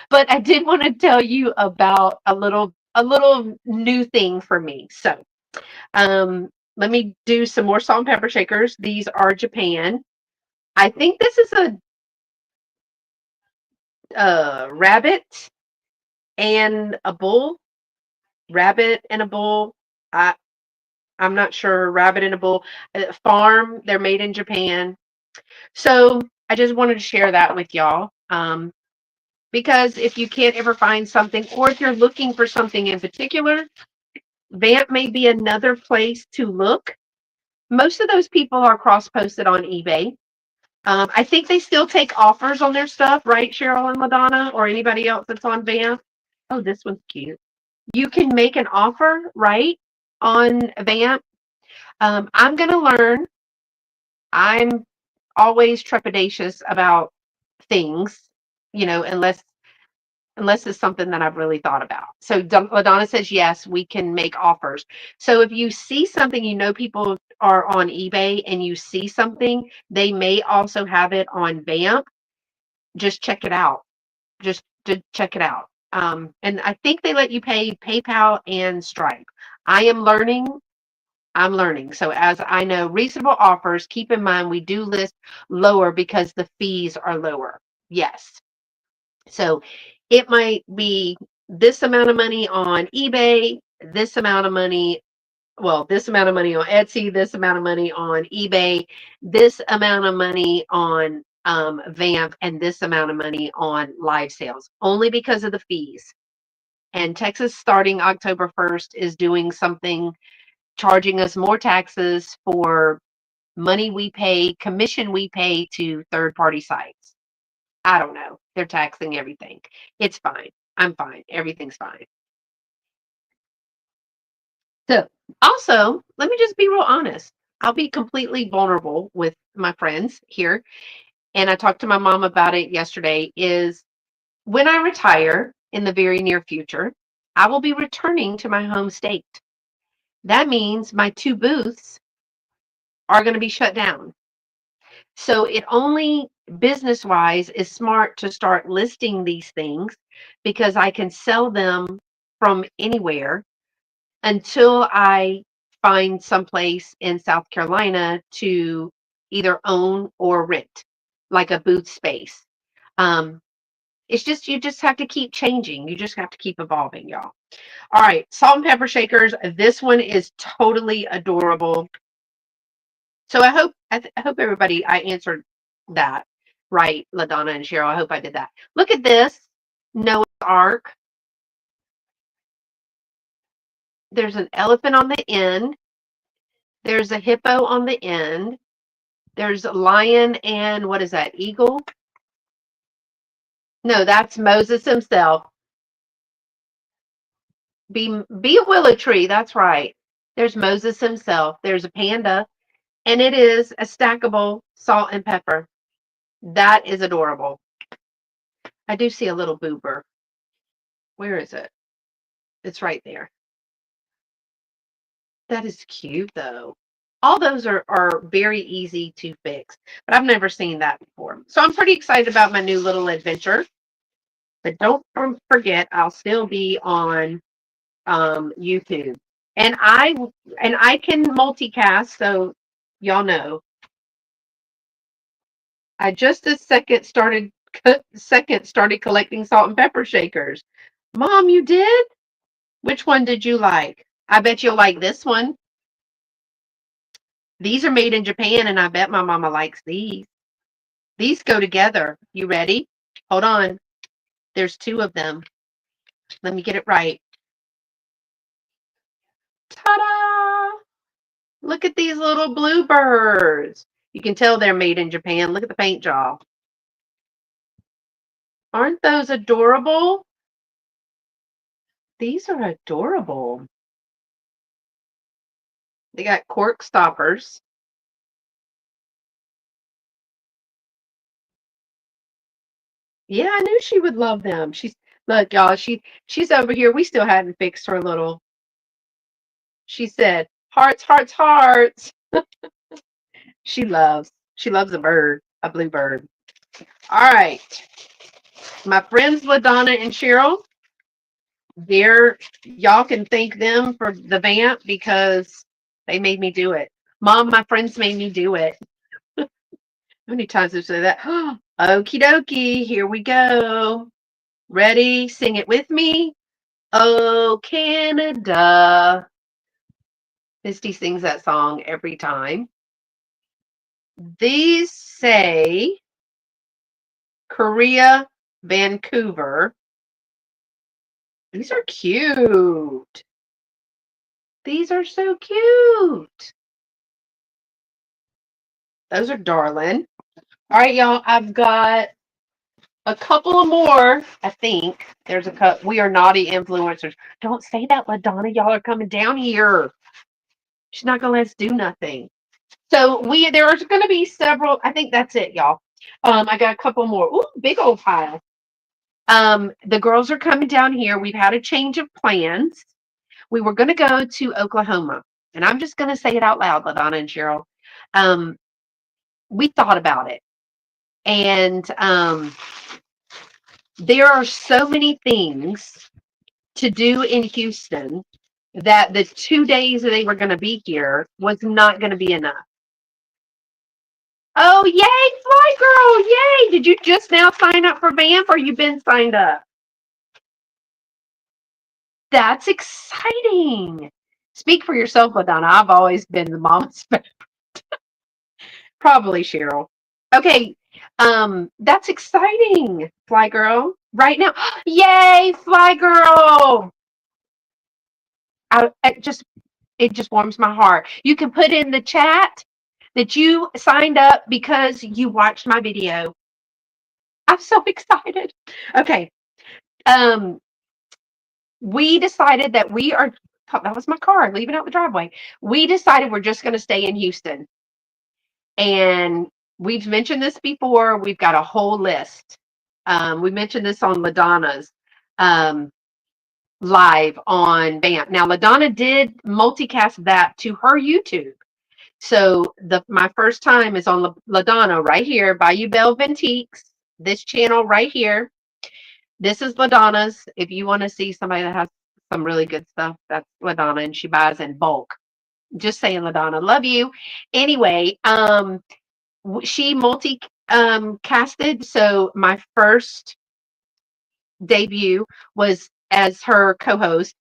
But I did want to tell you about a little new thing for me. So, let me do some more salt and pepper shakers. These are Japan. I think this is a rabbit and a bull. Rabbit and a bull. I I'm not sure. Rabbit and a bull. Farm. They're made in Japan. So I just wanted to share that with y'all. Because if you can't ever find something, or if you're looking for something in particular, Vamp may be another place to look. Most of those people are cross posted on eBay. I think they still take offers on their stuff, right, Cheryl and Madonna, or anybody else that's on Vamp? Oh, this one's cute. You can make an offer, right, on Vamp. I'm going to learn. I'm always trepidatious about things, unless it's something that I've really thought about. So LaDonna says, yes, we can make offers. So if you see something, people are on eBay and you see something, they may also have it on Vamp. Just check it out. Just to check it out. And I think they let you pay PayPal and Stripe. I am learning. I'm learning. So as I know, reasonable offers, keep in mind we do list lower because the fees are lower. Yes. So it might be this amount of money on eBay, this amount of money, well, this amount of money on Etsy, this amount of money on eBay, this amount of money on Vamp, and this amount of money on live sales, only because of the fees. And Texas, starting October 1st, is doing something, charging us more taxes for money we pay, commission we pay to third party sites. I don't know. They're taxing everything. It's fine. I'm fine. Everything's fine. So, also, let me just be real honest. I'll be completely vulnerable with my friends here. And I talked to my mom about it yesterday. Is when I retire in the very near future, I will be returning to my home state. That means my two booths are going to be shut down. So it only business wise is smart to start listing these things because I can sell them from anywhere until I find someplace in South Carolina to either own or rent, like a booth space. Um, it's just, you just have to keep changing. You just have to keep evolving, y'all. All right, salt and pepper shakers. This one is totally adorable. So I hope everybody, I answered that right, LaDonna and Cheryl. I hope I did that. Look at this Noah's Ark. There's an elephant on the end. There's a hippo on the end. There's a lion and what is that? Eagle? No, that's Moses himself. Be a willow tree. That's right. There's Moses himself. There's a panda, and it is a stackable salt and pepper. That is adorable. I do see a little boober. Where is it? It's right there. That is cute though. All those are very easy to fix, but I've never seen that before. So I'm pretty excited about my new little adventure. But don't forget, I'll still be on YouTube, and I can multicast. So y'all know, I just a second started collecting salt and pepper shakers. Mom, you did? Which one did you like? I bet you'll like this one. These are made in Japan, and I bet my mama likes these. These go together. You ready? Hold on. There's two of them. Let me get it right. Ta-da! Look at these little bluebirds. You can tell they're made in Japan. Look at the paint job. Aren't those adorable? These are adorable. They got cork stoppers. Yeah, I knew she would love them. Look, y'all, she's over here. We still hadn't fixed her little. She said, hearts, hearts, hearts. She loves a bird, a bluebird. All right. My friends LaDonna and Cheryl, y'all can thank them for the vamp because they made me do it. Mom, my friends made me do it. How many times have I said that? Okie dokie, here we go. Ready? Sing it with me. Oh, Canada. Misty sings that song every time. These say Korea, Vancouver. These are cute. These are so cute. Those are darling. All right, y'all. I've got a couple of more. I think there's a couple. We are naughty influencers. Don't say that, LaDonna. Y'all are coming down here. She's not gonna let us do nothing. So there's gonna be several. I think that's it, y'all. I got a couple more. Ooh, big old pile. The girls are coming down here. We've had a change of plans. We were gonna go to Oklahoma, and I'm just gonna say it out loud, LaDonna and Cheryl. Um, we thought about it, and there are so many things to do in Houston that the 2 days that they were going to be here was not going to be enough. Oh, yay, Fly Girl, yay. Did you just now sign up for Vamp or you been signed up? That's exciting. Speak for yourself, LaDonna. I've always been the mama's favorite. Probably Cheryl. Okay, that's exciting, Fly Girl. Right now, yay, Fly Girl! It just warms my heart. You can put in the chat that you signed up because you watched my video. I'm so excited. Okay, um, we decided that we are. That was my car leaving out the driveway. We decided we're just going to stay in Houston, and we've mentioned this before. We've got a whole list. We mentioned this on LaDonna's um, live on Vamp. Now, LaDonna did multicast that to her YouTube. So my first time is on LaDonna right here, Bayou Belle Ventiques, this channel right here. This is LaDonna's. If you want to see somebody that has some really good stuff, that's LaDonna, and she buys in bulk. Just saying, LaDonna, love you. Anyway, she multi casted. So my first debut was as her co-host.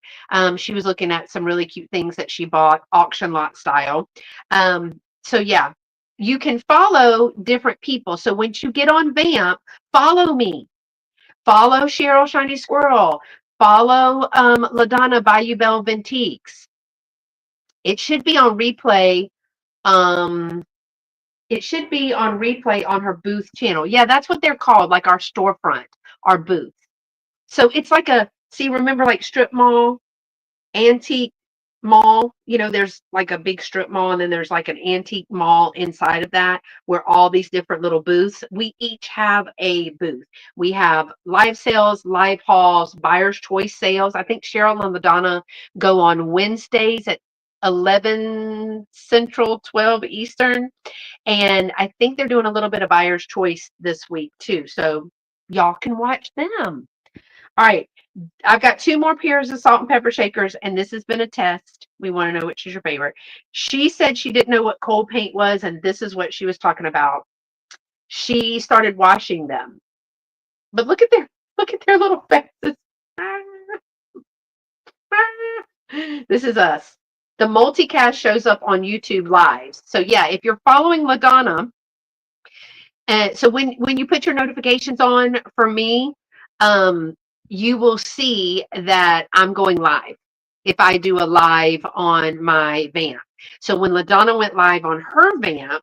She was looking at some really cute things that she bought auction lot style. So yeah, you can follow different people. So once you get on Vamp, follow me. Follow Cheryl Shiny Squirrel. Follow LaDonna Bayou Belle Ventiques. It should be on replay. Um, it should be on replay on her booth channel. Yeah, that's what they're called, like our storefront, our booth. So it's like remember like strip mall, antique mall, there's like a big strip mall and then there's like an antique mall inside of that where all these different little booths. We each have a booth. We have live sales, live hauls, buyer's choice sales. I think Cheryl and LaDonna go on Wednesdays at 11 Central, 12 Eastern. And I think they're doing a little bit of buyer's choice this week too. So y'all can watch them. All right. I've got two more pairs of salt and pepper shakers, and this has been a test. We want to know which is your favorite. She said she didn't know what cold paint was, and this is what she was talking about. She started washing them. But look at their little faces. This is us. The multicast shows up on YouTube Live. So yeah, if you're following LaDonna, so when you put your notifications on for me, you will see that I'm going live if I do a live on my Vamp. So when LaDonna went live on her Vamp,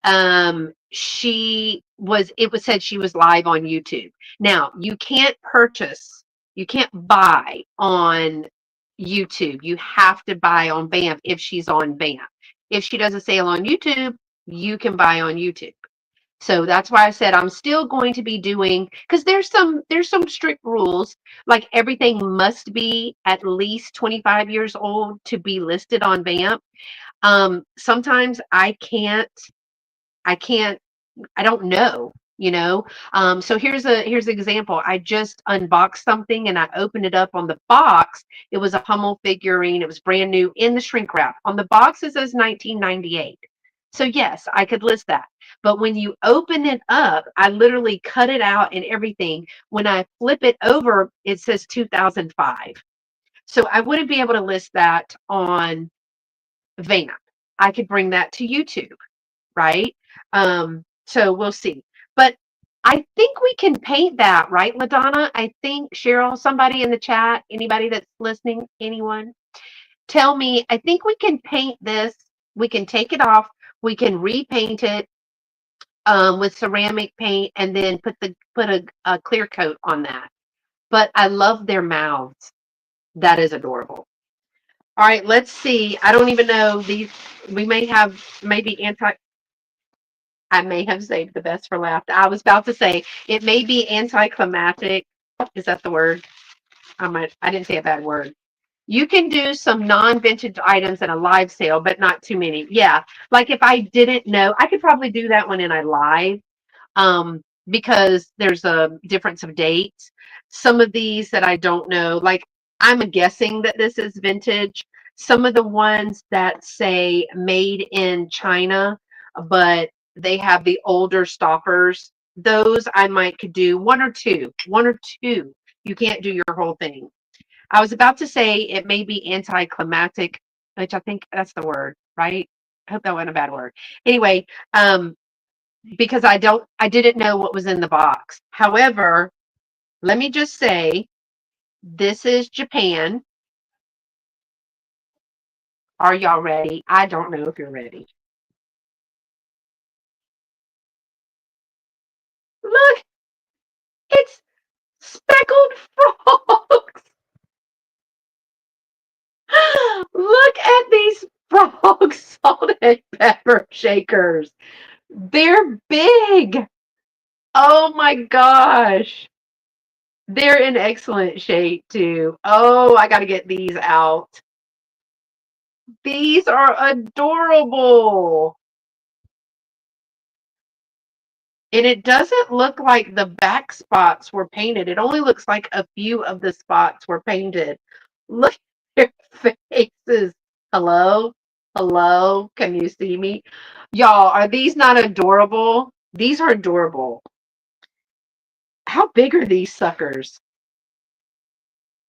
it was said she was live on YouTube. Now you can't buy on YouTube. You have to buy on Vamp if she's on Vamp. If she does a sale on YouTube, you can buy on YouTube. So that's why I said I'm still going to be doing, because there's some strict rules, like everything must be at least 25 years old to be listed on Vamp. Sometimes I can't I don't know. So here's an example. I just unboxed something and I opened it up. On the box, it was a Hummel figurine. It was brand new in the shrink wrap. On the box, it says 1998. So yes, I could list that. But when you open it up, I literally cut it out and everything. When I flip it over, it says 2005. So I wouldn't be able to list that on Vamp. I could bring that to YouTube, right? So we'll see. But I think we can paint that, right, LaDonna? I think Cheryl, somebody in the chat, anybody that's listening, anyone, tell me. I think we can paint this. We can take it off. We can repaint it with ceramic paint, and then put a clear coat on that. But I love their mouths. That is adorable. All right, let's see. I don't even know these. We may have maybe I may have saved the best for last. I was about to say it may be anticlimactic. Is that the word? I didn't say a bad word. You can do some non-vintage items in a live sale, but not too many. Yeah. Like if I didn't know, I could probably do that one in a live, because there's a difference of dates. Some of these that I don't know, like I'm guessing that this is vintage. Some of the ones that say made in China, but they have the older stoppers, those I might could do one or two. One or two. You can't do your whole thing. I was about to say it may be anticlimactic, which I think that's the word, right? I hope that wasn't a bad word. Anyway, because I didn't know what was in the box. However, let me just say, this is Japan. Are y'all ready? I don't know if you're ready. Look, it's speckled frogs. Look at these frog salt and pepper shakers. They're big. Oh my gosh. They're in excellent shape too. Oh, I got to get these out. These are adorable. And it doesn't look like the back spots were painted. It only looks like a few of the spots were painted. Look at their faces. Hello? Hello? Can you see me? Y'all, are these not adorable? These are adorable. How big are these suckers?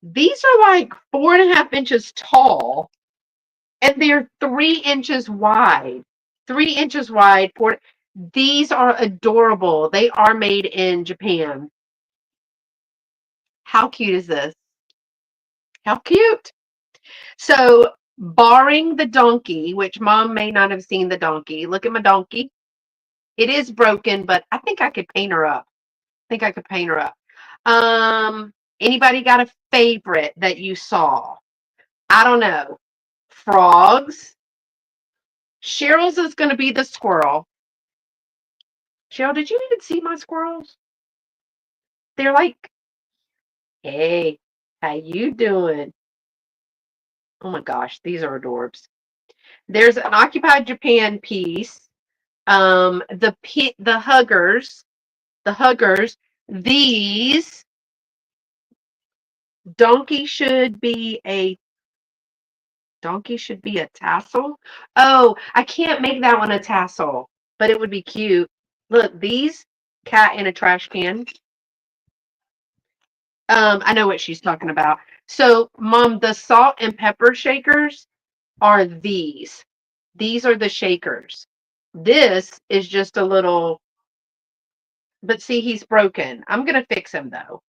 These are like 4.5 inches tall and they're 3 inches wide. 3 inches wide. These are adorable. They are made in Japan. How cute is this? How cute. So, barring the donkey, which mom may not have seen the donkey. Look at my donkey. It is broken, but I think I could paint her up. I think I could paint her up. Anybody got a favorite that you saw? I don't know. Frogs. Cheryl's is going to be the squirrel. Cheryl, did you even see my squirrels? They're like, hey, how you doing? Oh my gosh, these are adorbs. There's an Occupied Japan piece. The huggers, the huggers. These donkey should be a donkey should be a tassel. Oh, I can't make that one a tassel, but it would be cute. Look, these cat in a trash can. I know what she's talking about. So, mom, the salt and pepper shakers are these. These are the shakers. This is just a little, but see, he's broken. I'm going to fix him though.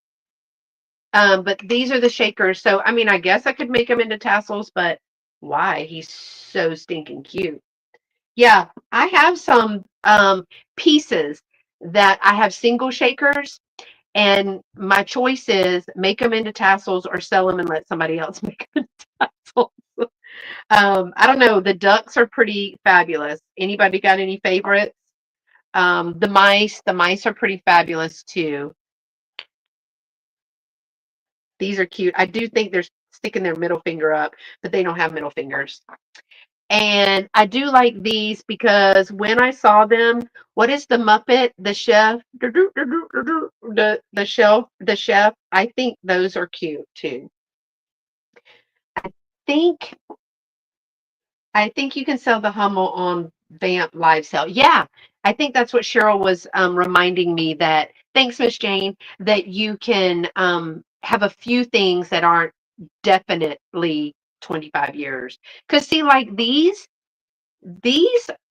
But these are the shakers. So, I mean, I guess I could make him into tassels, but why? He's so stinking cute. Yeah, I have some pieces that I have single shakers, and my choice is make them into tassels or sell them and let somebody else make them into tassels. I don't know. The ducks are pretty fabulous. Anybody got any favorites? The mice are pretty fabulous too. These are cute. I do think they're sticking their middle finger up, but they don't have middle fingers. And I do like these because when I saw them, what is the Muppet, the chef, the chef? I think those are cute too. Think I think you can sell the Hummel on Vamp live sale. Yeah, I think that's what Cheryl was reminding me that. Thanks, Miss Jane. That you can have a few things that aren't definitely 25 years. Because see, like these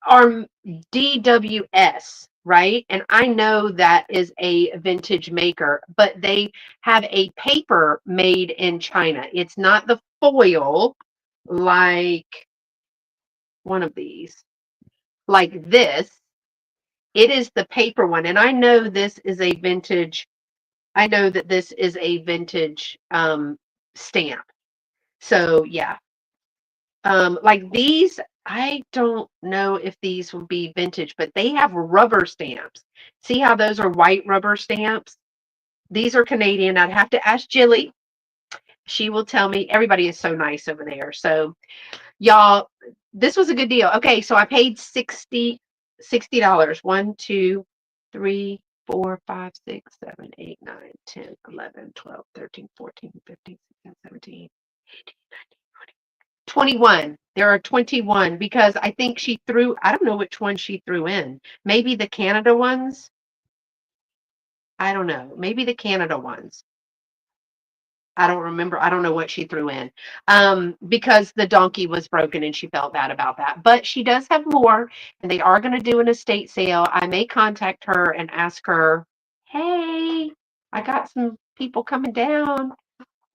are DWS, right? And I know that is a vintage maker, but they have a paper made in China. It's not the foil like one of these, like this. It is the paper one. And I know this is a vintage, I know that this is a vintage stamp. So yeah, like these, I don't know if these will be vintage, but they have rubber stamps. See how those are white rubber stamps? These are Canadian. I'd have to ask Jilly. She will tell me. Everybody is so nice over there. So y'all, this was a good deal. Okay, so I paid $60. One, two, three. 4, 5, 6, 7, 8, 9, 10, 11, 12, 13, 14, 15, 16, 17, 18, 19, 20, 21. There are 21 because I think she threw, I don't know which one she threw in. Maybe the Canada ones. I don't know. Maybe the Canada ones. I don't remember. I don't know what she threw in because the donkey was broken and she felt bad about that. But she does have more, and they are going to do an estate sale. I may contact her and ask her, hey, I got some people coming down.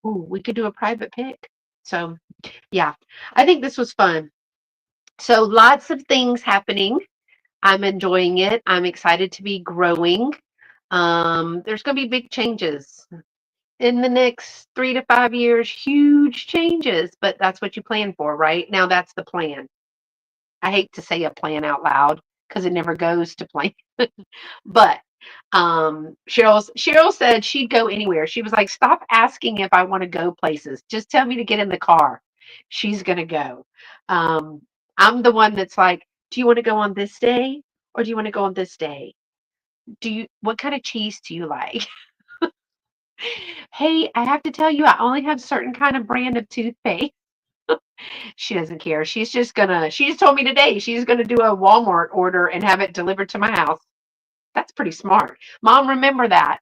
Ooh, we could do a private pick. So, yeah, I think this was fun. So, lots of things happening. I'm enjoying it. I'm excited to be growing. There's going to be big changes in the next 3 to 5 years, huge changes, but that's what you plan for, right? Now that's the plan. I hate to say a plan out loud because it never goes to plan. But Cheryl said she'd go anywhere. She was like, stop asking if I want to go places. Just tell me to get in the car. She's gonna go. Um, I'm the one that's like, do you want to go on this day or do you want to go on this day? What kind of cheese do you like? Hey, I have to tell you, I only have certain kind of brand of toothpaste. She doesn't care. She just told me today she's gonna do a Walmart order and have it delivered to my house. That's pretty smart. Mom, remember that.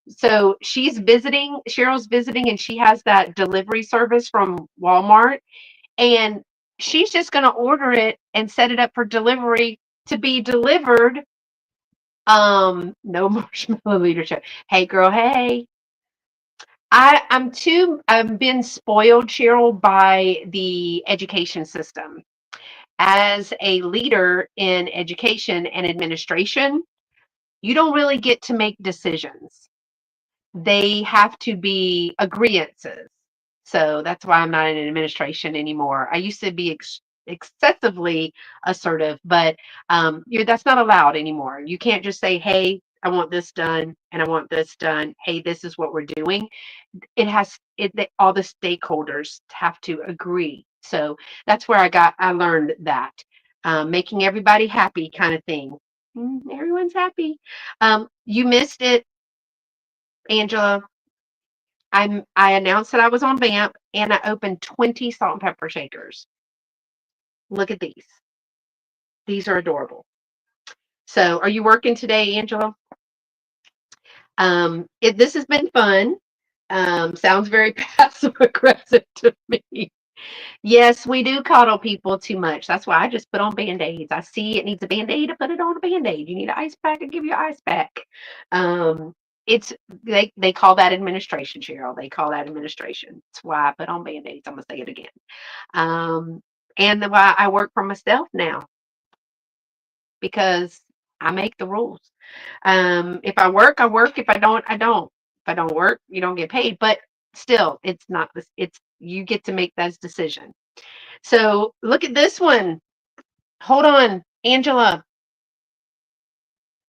So Cheryl's visiting, and she has that delivery service from Walmart, and she's just gonna order it and set it up for delivery to be delivered. No marshmallow leadership. Hey girl, hey. I've been spoiled, Cheryl, by the education system. As a leader in education and administration, you don't really get to make decisions. They have to be agreeances. So that's why I'm not in administration anymore. I used to be excessively assertive, but that's not allowed anymore. You can't just say, hey, I want this done and I want this done. Hey, this is what we're doing. All the stakeholders have to agree. So that's where I learned that making everybody happy kind of thing. Everyone's happy. You missed it, Angela. I announced that I was on Vamp and I opened 20 salt and pepper shakers. Look at these. These are adorable. So are you working today, Angela? This has been fun. Sounds very passive aggressive to me. Yes, we do coddle people too much. That's why I just put on Band-Aids. I see it needs a Band-Aid, I put it on a Band-Aid. You need an ice pack, I give you an ice pack. Um, it's they call that administration, Cheryl. They call that administration. That's why I put on Band-Aids. I'm gonna say it again. Um, and why I work for myself now because I make the rules. If I work, I work. If I don't, I don't. If I don't work, you don't get paid. But still, it's not this. It's you get to make those decisions. So look at this one. Hold on, Angela.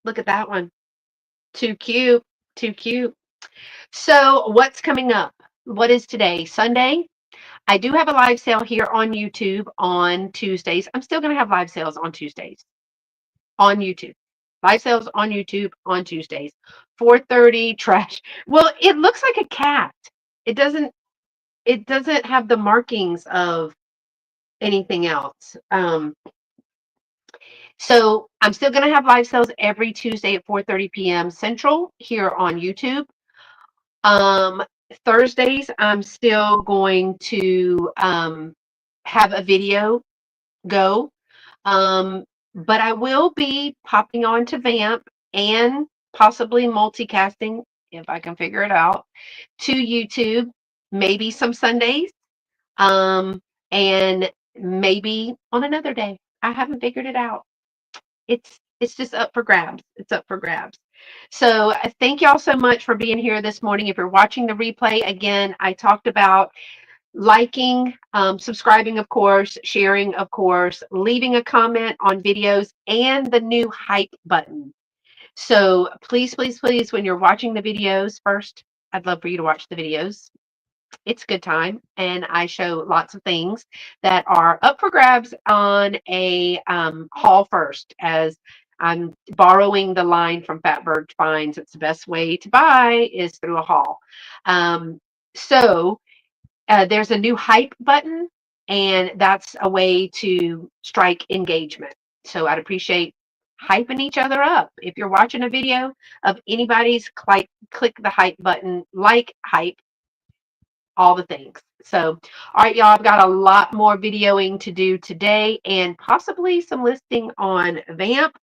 Look at that one. Too cute. Too cute. So what's coming up? What is today? Sunday? I do have a live sale here on YouTube on Tuesdays. I'm still going to have live sales on Tuesdays on YouTube. Live sales on YouTube on Tuesdays. 4:30 trash. Well, it looks like a cat. It doesn't have the markings of anything else. So I'm still going to have live sales every Tuesday at 4:30 p.m. Central here on YouTube. Um, Thursdays, I'm still going to have a video go. But I will be popping on to Vamp and possibly multicasting, if I can figure it out, to YouTube, maybe some Sundays, um, and maybe on another day. I haven't figured it out. It's just up for grabs. It's up for grabs. So thank y'all so much for being here this morning. If you're watching the replay, again, I talked about liking, subscribing, of course, sharing, of course, leaving a comment on videos, and the new hype button. So please, please, please, when you're watching the videos first, I'd love for you to watch the videos. It's a good time, and I show lots of things that are up for grabs on a haul first, as I'm borrowing the line from Fat Bird Finds. It's the best way to buy is through a haul. Um, so there's a new hype button, and that's a way to strike engagement. So I'd appreciate hyping each other up. If you're watching a video of anybody's, click the hype button, like hype, all the things. So, all right, y'all, I've got a lot more videoing to do today and possibly some listing on Vamp.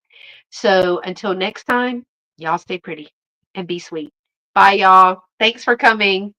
So until next time, y'all stay pretty and be sweet. Bye, y'all. Thanks for coming.